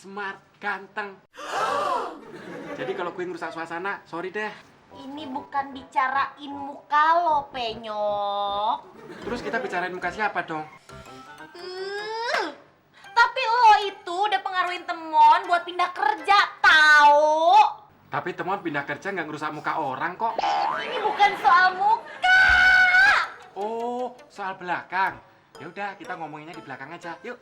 smart, ganteng. Jadi kalau gue ngerusak suasana, sorry deh. Ini bukan bicarain muka lo, Penyok. Terus kita bicarain muka siapa dong? Tapi lo itu udah pengaruhin Temon buat pindah kerja, tahu? Tapi teman pindah kerja nggak ngerusak muka orang kok. Ini bukan soal muka. Oh, soal belakang. Ya udah, kita ngomonginnya di belakang aja. Yuk.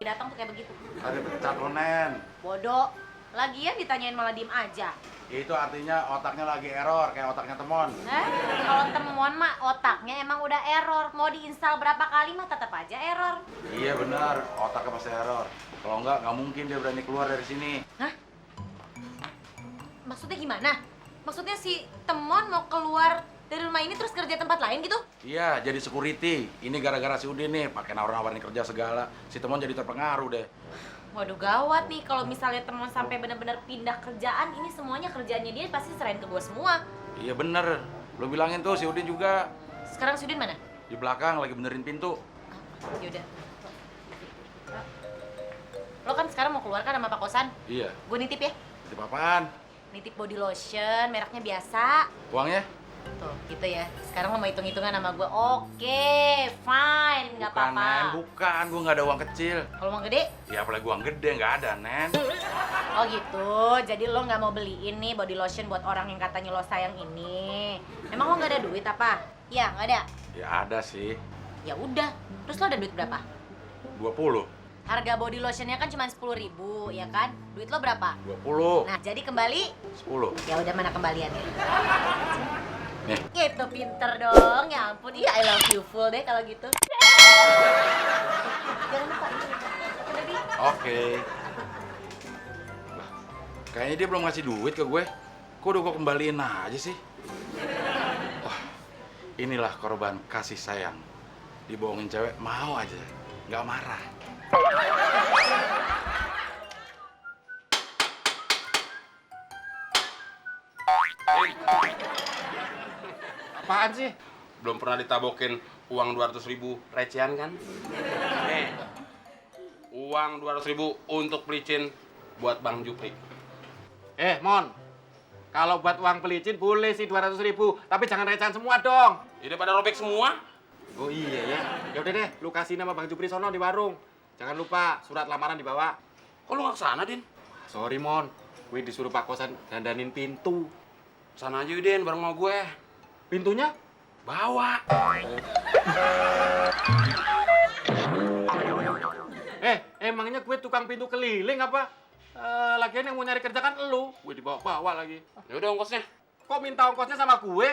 Datang tuh kayak begitu. Ada pecat lo, Nen. Bodoh. Lagian ditanyain malah diem aja. Itu artinya otaknya lagi error, kayak otaknya Temon. Kalau Temon mah otaknya emang udah error. Mau diinstal berapa kali mah tetap aja error. Iya benar, otaknya pasti error. Kalau enggak mungkin dia berani keluar dari sini. Hah? Maksudnya gimana? Maksudnya si Temon mau keluar dari rumah ini terus kerja tempat lain gitu? Iya, jadi security. Ini gara-gara si Udin nih, pakai nawar-nawarin kerja segala. Si Temon jadi terpengaruh deh. Waduh gawat nih, kalau misalnya Temon sampai benar-benar pindah kerjaan, ini semuanya kerjaannya dia pasti serahin ke gue semua. Iya bener, lo bilangin tuh si Udin juga. Sekarang si Udin mana? Di belakang lagi benerin pintu. Yaudah. Lo kan sekarang mau keluar kan sama Pak Kosan? Iya. Gue nitip ya. Nitip apaan? Nitip body lotion, mereknya biasa. Uangnya? Tuh, gitu ya. Sekarang lo mau hitung-hitungan sama gue. Oke, fine, nggak Bukan, Nen. apa-apa. Bukan, gue nggak ada uang kecil. Kalau mau gede? Ya apalagi uang gede, nggak ada, Nen. Oh gitu, jadi lo nggak mau beliin nih body lotion buat orang yang katanya lo sayang ini. Emang lo nggak ada duit apa? Iya, nggak ada. Ya ada sih, Ya udah, terus lo ada duit berapa? 20. Harga body lotionnya kan cuma 10.000, ya kan? Duit lo berapa? 20. Nah, jadi kembali? 10. Ya udah, mana kembaliannya? Nih. Gitu pinter dong, ya ampun. Iya, I love you full deh kalau gitu. Jangan lupa ini. Udah, Bi. Oke. Lah, kayaknya dia belum ngasih duit ke gue. Kok udah gue kembaliin aja sih? Wah, inilah korban kasih sayang. Dibohongin cewek mau aja, nggak marah. Apaan sih? Belum pernah ditabokin uang 200.000 recehan kan? Nih, uang 200.000 untuk pelicin buat Bang Jupri. Mon. Kalau buat uang pelicin boleh sih 200.000, tapi jangan recehan semua dong. Ini pada robek semua. Oh iya ya. Ya udah deh, lu kasih nama Bang Jupri sono di warung. Jangan lupa surat lamaran dibawa. Kok lu nggak kesana, Din? Sorry Mon, gue disuruh Pak Kosan dandanin pintu. Sana aja, Din, bareng sama gue. Pintunya? Bawa. Emangnya gue tukang pintu keliling apa? Lagian yang mau nyari kerja kan elu. Gue dibawa-bawa lagi. Ya udah ongkosnya. Kok minta ongkosnya sama gue?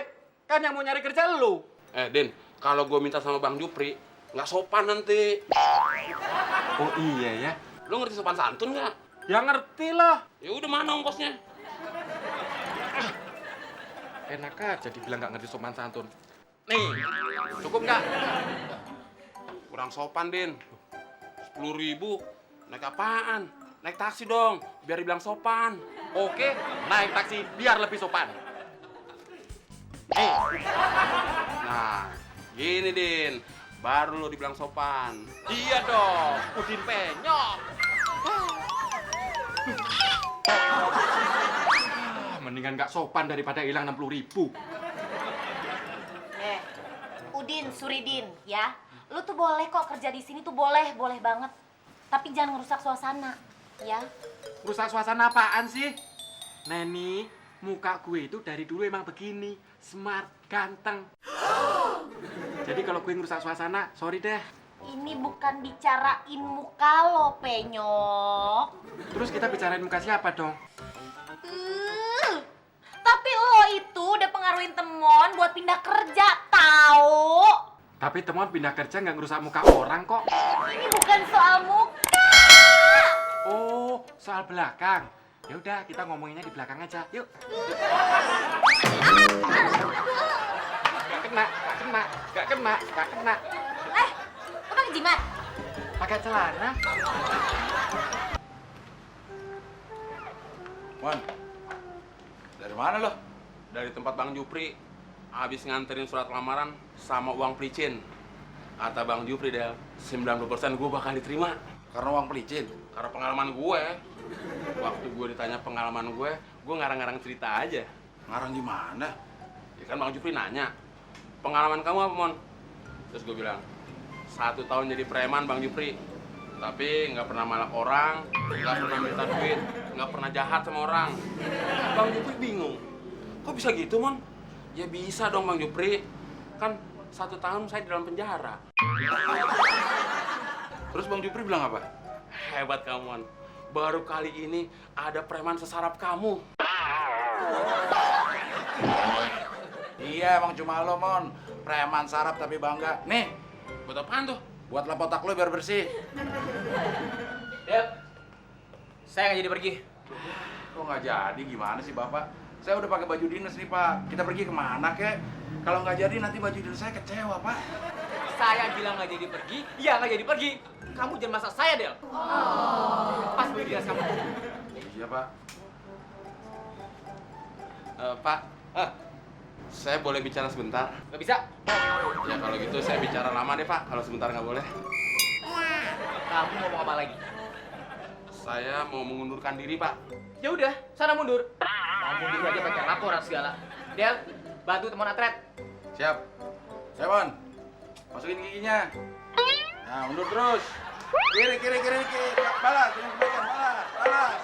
Kan yang mau nyari kerja elu. Din, kalau gue minta sama Bang Jupri, nggak sopan nanti. Oh iya ya. Lu ngerti sopan santun nggak? Ya ngerti lah. Ya udah, mana ongkosnya? Enak aja dibilang nggak ngerti sopan santun. Nih, cukup nggak? Kurang sopan, Din. 10.000 naik apaan? Naik taksi dong, biar dibilang sopan. Oke, naik taksi biar lebih sopan. Nah, gini, Din. Baru lo dibilang sopan. Iya dong, Udin Penyok. Mendingan nggak sopan daripada hilang 60.000. Udin, Suridin, ya. Lu tuh boleh kok kerja di sini tuh boleh banget. Tapi jangan ngerusak suasana, ya. Rusak suasana apaan sih? Neni, muka gue itu dari dulu emang begini, smart, ganteng. Jadi kalau gue ngerusak suasana, sorry deh. Ini bukan bicarain muka lo, Penyok. Terus kita bicarain muka siapa dong? Tapi lo itu udah pengaruhin Temon buat pindah kerja, tahu? Tapi teman pindah kerja nggak ngerusak muka orang kok. Ini bukan soal muka. Oh, soal belakang. Ya udah, kita ngomonginnya di belakang aja. Yuk. Gak kena. Lo pakai jimat? Pakai celana. Mon, dari mana lo? Dari tempat Bang Jupri. habis nganterin surat lamaran sama uang pelicin. Kata Bang Jupri, Del, 90% gue bakal diterima. Karena uang pelicin. Karena pengalaman gue. Waktu gue ditanya pengalaman gue ngarang-ngarang cerita aja. Ngarang gimana? Ya kan Bang Jupri nanya, pengalaman kamu apa, Mon? Terus gue bilang, 1 tahun jadi preman, Bang Jupri. Tapi nggak pernah malak orang, nggak pernah minta duit, nggak pernah jahat sama orang. Bang Jupri bingung, kok bisa gitu, Mon? Ya bisa dong, Bang Jupri. Kan 1 tahun saya di dalam penjara. Terus Bang Jupri bilang apa? Hebat kamu, Mon. Baru kali ini ada preman sesarap kamu. Iya, emang cuma lo, Mon. Preman sarap tapi bangga. Nih, Buat apaan tuh? buat lap otak lo biar bersih. Del, saya nggak jadi pergi. Kok nggak jadi? Gimana sih, Bapak? Saya udah pakai baju dinas nih, Pak. Kita pergi kemana, kek? Kalau nggak jadi, nanti baju dinas saya kecewa, Pak. Saya bilang nggak jadi pergi, ya nggak jadi pergi. Kamu jangan masak saya, Del. Pas beli dinas kamu. Iya, Pak. Pak, saya boleh bicara sebentar? Nggak bisa. Ya kalau gitu saya bicara lama deh, Pak. Kalau sebentar nggak boleh. Kamu ngomong apa lagi? Saya mau mengundurkan diri, Pak. Ya udah, sana mundur. Mau mundur aja pakai laporan segala. Del, bantu teman atret. Siap. Siap, Mon. Masukin giginya. Nah, mundur terus. Kiri. Balas, dengan kebaikan, balas.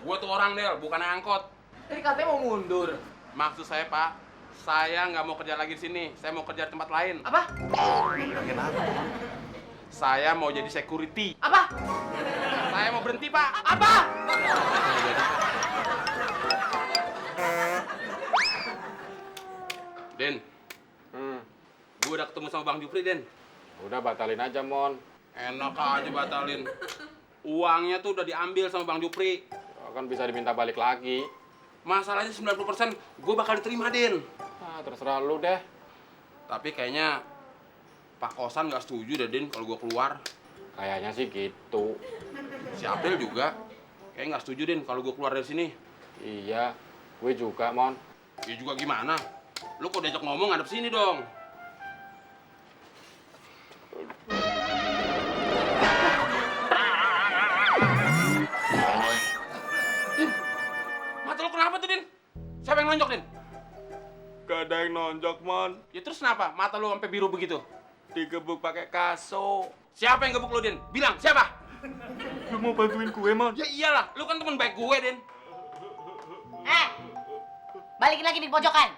Gue tuh orang, Del, bukan angkot. Tadi katanya mau mundur. Maksud saya, Pak, saya nggak mau kerja lagi di sini. Saya mau kerja di tempat lain. Apa? Kenapa? Saya mau jadi security. Apa? Saya mau berhenti, Pak. Apa? Den, gue udah ketemu sama Bang Jupri, Den. Udah batalin aja, Mon. Enak aja batalin. Uangnya tuh udah diambil sama Bang Jupri. Kan bisa diminta balik lagi. Masalahnya 90% gue bakal diterima, Den. Ah, terserah lu deh. Tapi kayaknya Pak Kosan nggak setuju deh, Den, kalau gue keluar. Kayaknya sih gitu. Si April juga kayak nggak setuju, Den, kalau gue keluar dari sini. Iya, gue juga, Mon. Ya juga gimana? Lu kok diajak ngomong ngadep sini dong. Din, mata lu kenapa tuh, Din? Siapa yang nonjok, Din? Gak ada yang nonjok, Mon. Ya terus kenapa? Mata lu sampai biru begitu? Digebuk pakai kaso. Siapa yang gebuk lu, Din? Bilang, siapa? Lu mau bantuin gue, Mon? Ya iyalah, lu kan teman baik gue, Din. Balikin lagi di pojokan.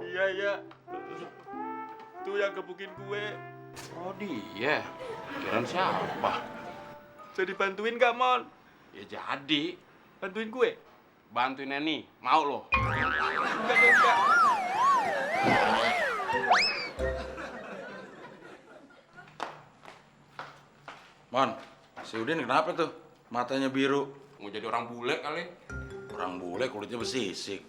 Iya. Tuh yang gebukin gue. Oh dia, kirain siapa? Jadi bantuin gak, Mon? Ya jadi, Bantuin gue? bantuin Neni, mau lo? Enggak. Mon, si Udin kenapa tuh? Matanya biru. Mau jadi orang bule kali? Orang bule kulitnya bersisik.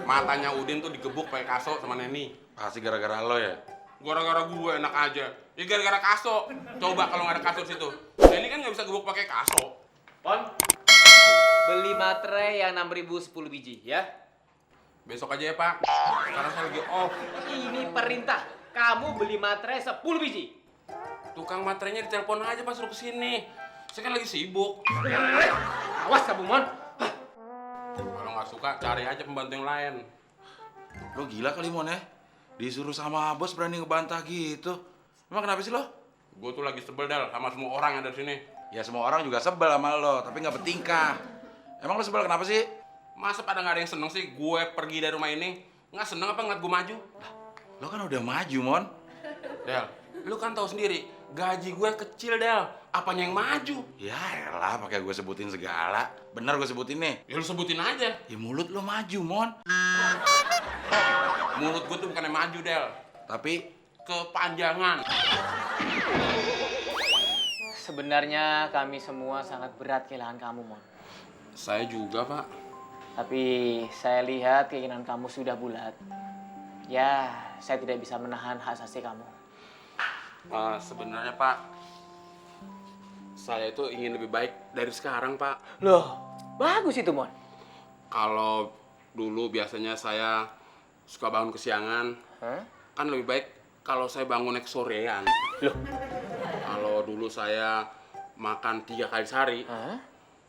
Matanya Udin tuh digebuk pakai kaso sama Neni. Pasti gara-gara lo ya? Gara-gara gue enak aja. Ya gara-gara kaso. Coba kalau nggak ada kaso di situ. Neni kan nggak bisa gebuk pakai kaso. Pon, beli materai yang 6.000 10 biji ya. Besok aja ya, Pak. Sekarang saya lagi off. Ini perintah. Kamu beli materai 10 biji. Tukang materainya ditelepon aja pas suruh kesini. Saya kan lagi sibuk. Awas kamu, Mon. Kalau nggak suka, cari aja pembantu yang lain. Lo gila kali, Mon ya? Disuruh sama bos berani ngebantah gitu. Emang kenapa sih lo? Gue tuh lagi sebel, Del, sama semua orang yang ada di sini. Ya semua orang juga sebel sama lo, tapi nggak bertingkah. Emang lo sebel kenapa sih? Masa pada nggak ada yang seneng sih gue pergi dari rumah ini? Nggak seneng apa ngeliat gue maju? Lo kan udah maju, Mon. Del, lu kan tahu sendiri, gaji gue kecil, Del. Apanya yang maju? Ya elah, pakai gue sebutin segala. Bener gue sebutin nih. Ya lu sebutin aja. Ya mulut lo maju, Mon. Mulut gue tuh bukan yang maju, Del. Tapi Kepanjangan. Sebenarnya kami semua sangat berat kehilangan kamu, Mon. Saya juga, Pak. Tapi saya lihat keinginan kamu sudah bulat. Ya, saya tidak bisa menahan hak asasi kamu. Sebenarnya, Pak, saya itu ingin lebih baik dari sekarang, Pak. Loh, bagus itu, Mon. Kalau dulu biasanya saya suka bangun kesiangan, Hah? kan lebih baik kalau saya bangun naik sorean. Loh? Kalau dulu saya makan 3 kali sehari, Hah?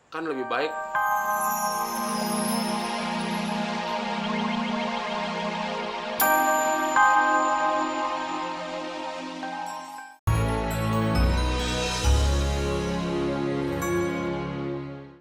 kan lebih baik